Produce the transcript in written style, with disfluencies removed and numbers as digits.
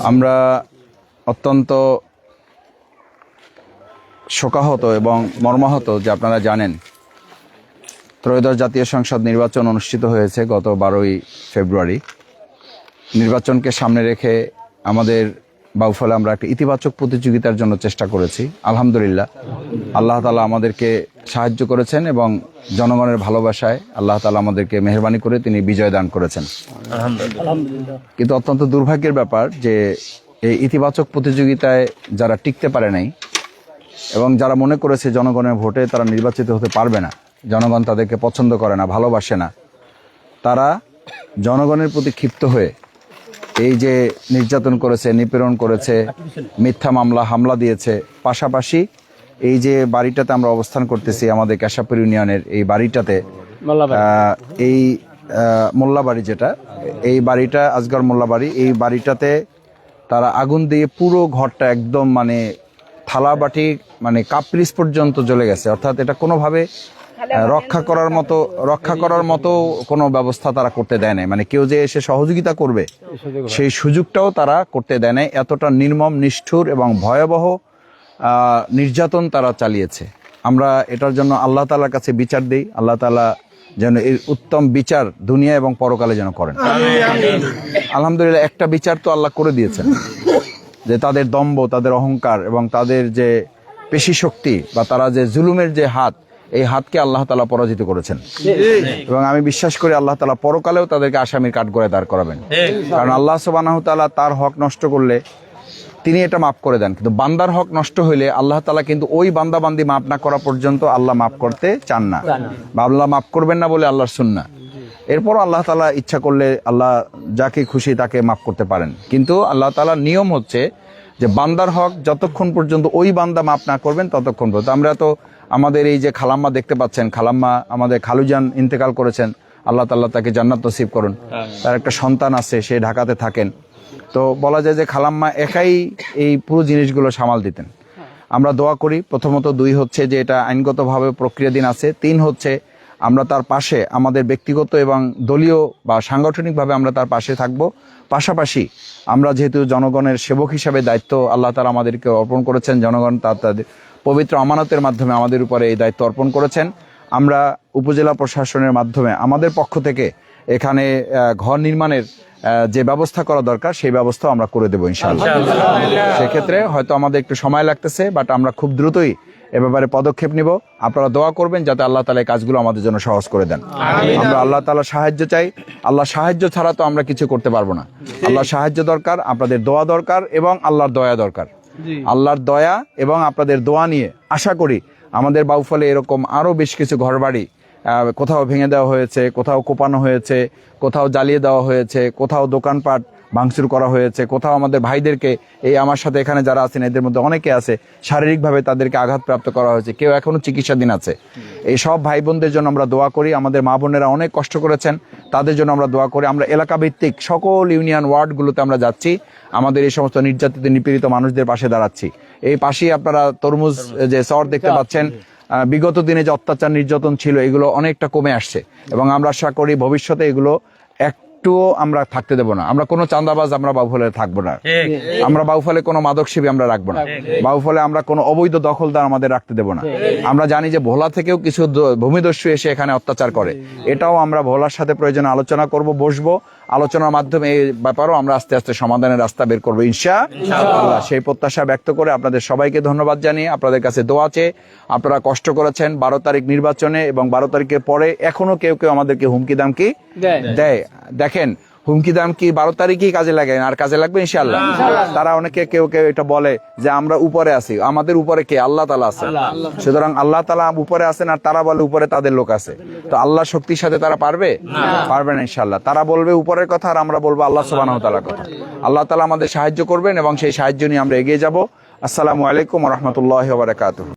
আমরা অত্যন্ত শোকাহত এবং মর্মাহত যে আপনারা জানেন ত্রয়োদশ জাতীয় সংসদ নির্বাচন অনুষ্ঠিত হয়েছে গত 12ই ফেব্রুয়ারি। নির্বাচনকে সামনে রেখে আমাদের বাউফলে আমরা একটা ইতিবাচক প্রতিযোগিতার জন্য চেষ্টা করেছি। আলহামদুলিল্লাহ, আল্লাহ তাআলা আমাদেরকে সাহায্য করেছেন এবং জনগণের ভালোবাসায় আল্লাহ তাআলা আমাদেরকে মেহেরবানি করে তিনি বিজয় দান করেছেন। কিন্তু অত্যন্ত দুর্ভাগ্যের ব্যাপার যে এই ইতিবাচক প্রতিযোগিতায় যারা টিকতে পারে নাই এবং যারা মনে করেছে জনগণের ভোটে তারা নির্বাচিত হতে পারবে না, জনগণ তাদেরকে পছন্দ করে না, ভালোবাসে না, তারা জনগণের প্রতি ক্ষিপ্ত হয়ে এই যে নির্যাতন করেছে, নিপীড়ন করেছে, মিথ্যা মামলা হামলা দিয়েছে। পাশাপাশি এই যে বাড়িটাতে আমরা অবস্থান করতেছি, আমাদের কেশাপুর ইউনিয়নের এই বাড়িটাতে, এই মোল্লাবাড়ি যেটা, এই বাড়িটা আজগর মোল্লাবাড়ি, এই বাড়িটাতে তারা আগুন দিয়ে পুরো ঘরটা একদম মানে থালা বাটি মানে কাপড়িস পর্যন্ত জ্বলে গেছে। অর্থাৎ এটা কোনোভাবে রক্ষা করার মতো কোনো ব্যবস্থা তারা করতে দেয় নাই, মানে কেউ যে এসে সহযোগিতা করবে সেই সুযোগটাও তারা করতে দেয় নাই। এতটা নির্মম, নিষ্ঠুর এবং ভয়াবহ নির্যাতন তারা চালিয়েছে। আমরা এটার জন্য আল্লাহ তাআলার কাছে বিচার দিই, আল্লাহ তাআলা যেন এর উত্তম বিচার দুনিয়া এবং পরকালে যেন করেন। আলহামদুলিল্লাহ, একটা বিচার তো আল্লাহ করে দিয়েছেন, যে তাদের দম্ভ, তাদের অহংকার এবং তাদের যে পেশি শক্তি বা তারা যে জুলুমের যে হাত, এই হাতকে আল্লাহ তাআলা পরাজিত করেছেন। এবং আমি বিশ্বাস করি আল্লাহ তাআলা পরকালেও তাদেরকে আসামির কাঠগড়ায় দাঁড় করাবেন। কারণ আল্লাহ সুবহানাহু ওয়া তাআলা তার হক নষ্ট করলে তিনি এটা মাফ করে দেন, কিন্তু বান্দার হক নষ্ট হইলে আল্লাহ তাআলা কিন্তু ওই বান্দা বান্দি মাফ না করা পর্যন্ত আল্লাহ মাফ করতে চান না, বা আল্লাহ মাফ করবেন না বলে আল্লাহর সুন্নাহ। এরপর আল্লাহ তাআলা ইচ্ছা করলে আল্লাহ যাকে খুশি তাকে মাফ করতে পারেন, কিন্তু আল্লাহ তাআলার নিয়ম হচ্ছে যে বান্দার হক যতক্ষণ পর্যন্ত ওই বান্দা মাফ না করবেন ততক্ষণ পর্যন্ত। আমরা তো আমাদের এই যে খালাম্মা দেখতে পাচ্ছেন, খালাম্মা আমাদের খালুজান ইন্তেকাল করেছেন, আল্লাহ তাআলা তাকে জান্নাত নসিব করুন। তার একটা সন্তান আছে, সে ঢাকাতে থাকেন। তো বলা যায় যে খালাম্মা একাই এই পুরো জিনিসগুলো সামাল দিতেন। আমরা দোয়া করি, প্রথমত 2 হচ্ছে যে এটা আইনগতভাবে প্রক্রিয়াধীন আছে, 3 হচ্ছে আমরা তার পাশে আমাদের ব্যক্তিগত এবং দলীয় বা সাংগঠনিকভাবে আমরা তার পাশে থাকব। পাশাপাশি আমরা যেহেতু জনগণের সেবক হিসাবে দায়িত্ব আল্লাহ তাআলা আমাদেরকে অর্পণ করেছেন, জনগণ তাদের পবিত্র আমানতের মাধ্যমে আমাদের উপরে এই দায়িত্ব অর্পণ করেছেন, আমরা উপজেলা প্রশাসনের মাধ্যমে আমাদের পক্ষ থেকে এখানে ঘর নির্মাণের যে ব্যবস্থা করা দরকার সেই ব্যবস্থা আমরা করে দেবো ইনশাআল্লাহ। সেক্ষেত্রে হয়তো আমাদের একটু সময় লাগতেছে, বাট আমরা খুব দ্রুতই এ ব্যাপারে পদক্ষেপ নিব। আপনারা দোয়া করবেন যাতে আল্লাহ তাআলা এই কাজগুলো আমাদের জন্য সহজ করে দেন। আমরা আল্লাহ তাআলার সাহায্য চাই, আল্লাহ সাহায্য ছাড়া তো আমরা কিছু করতে পারবো না। আল্লাহর সাহায্য দরকার, আপনাদের দোয়া দরকার এবং আল্লাহর দয়া দরকার। আল্লাহর দয়া এবং আপনাদের দোয়া নিয়ে আশা করি আমাদের বাউফলে এরকম আরো বেশ কিছু ঘরবাড়ি কোথাও ভেঙে দেওয়া হয়েছে, কোথাও কোপানো হয়েছে, কোথাও জ্বালিয়ে দেওয়া হয়েছে, কোথাও দোকানপাট ভাঙচুর করা হয়েছে, কোথাও আমাদের ভাইদেরকে, এই আমার সাথে এখানে যারা আছেন এদের মধ্যে অনেকে আছে, শারীরিকভাবে তাদেরকে আঘাতপ্রাপ্ত করা হয়েছে, কেউ এখনো চিকিৎসাধীন আছে। এই সব ভাই বোনদের জন্য আমরা দোয়া করি। আমাদের মা বোনেরা অনেক কষ্ট করেছেন, তাদের জন্য আমরা দোয়া করি। আমরা এলাকা ভিত্তিক সকল ইউনিয়ন ওয়ার্ডগুলোতে আমরা যাচ্ছি, আমাদের এই সমস্ত নির্যাতিত নিপীড়িত মানুষদের পাশে দাঁড়াচ্ছি। এই পাশেই আপনারা তরমুজ যে চর দেখতে পাচ্ছেন, বিগত দিনে যে অত্যাচার নির্যাতন ছিল এগুলো অনেকটা কমে আসছে এবং আমরা আশা করি ভবিষ্যতে এগুলো একটুও আমরা থাকতে দেব না। আমরা কোনো চাঁদাবাজ আমরা বাউফলে থাকবো না, আমরা বাউফলে কোনো মাদকসেবী আমরা রাখবো না, বাউফলে আমরা কোনো অবৈধ দখলদার আমাদের রাখতে দেব না। আমরা জানি যে ভোলা থেকেও কিছু ভূমিদস্যু এসে এখানে অত্যাচার করে, এটাও আমরা ভোলার সাথে প্রয়োজনে আলোচনা করব, বসবো, আলোচনার মাধ্যমে এই ব্যাপারও আমরা আস্তে আস্তে সমাধানের রাস্তা বের করবো ইনশাআল্লাহ। সেই প্রত্যাশা ব্যক্ত করে আপনাদের সবাইকে ধন্যবাদ জানিয়ে আপনাদের কাছে দোয়া চেয়ে, আপনারা কষ্ট করেছেন 12 তারিখ নির্বাচনে এবং 12 তারিখের পরে এখনো কেউ কেউ আমাদেরকে হুমকি দামকি দেয়। দেখেন, হুমকি দামকি 12 তারিখই কাজে লাগে আর কাজে লাগবে ইনশাআল্লাহ। তারা অনেকে কেউ কেউ এটা বলে যে আমরা উপরে আছি, আমাদের উপরে কে? আল্লাহ তাআলা আছে। সুতরাং আল্লাহ তাআলা উপরে আছেন আর তারা বলে উপরে তাদের লোক আছে, তো আল্লাহ শক্তির সাথে তারা পারবে না ইনশাআল্লাহ। তারা বলবে উপরের কথা আর আমরা বলবো আল্লাহ সুবহানাহু ওয়া তাআলার কথা। আল্লাহ তাআলা আমাদের সাহায্য করবেন এবং সেই সাহায্য নিয়ে আমরা এগিয়ে যাব। আসসালামু আলাইকুম ওয়া রাহমাতুল্লাহি ওয়া বারাকাতুহু।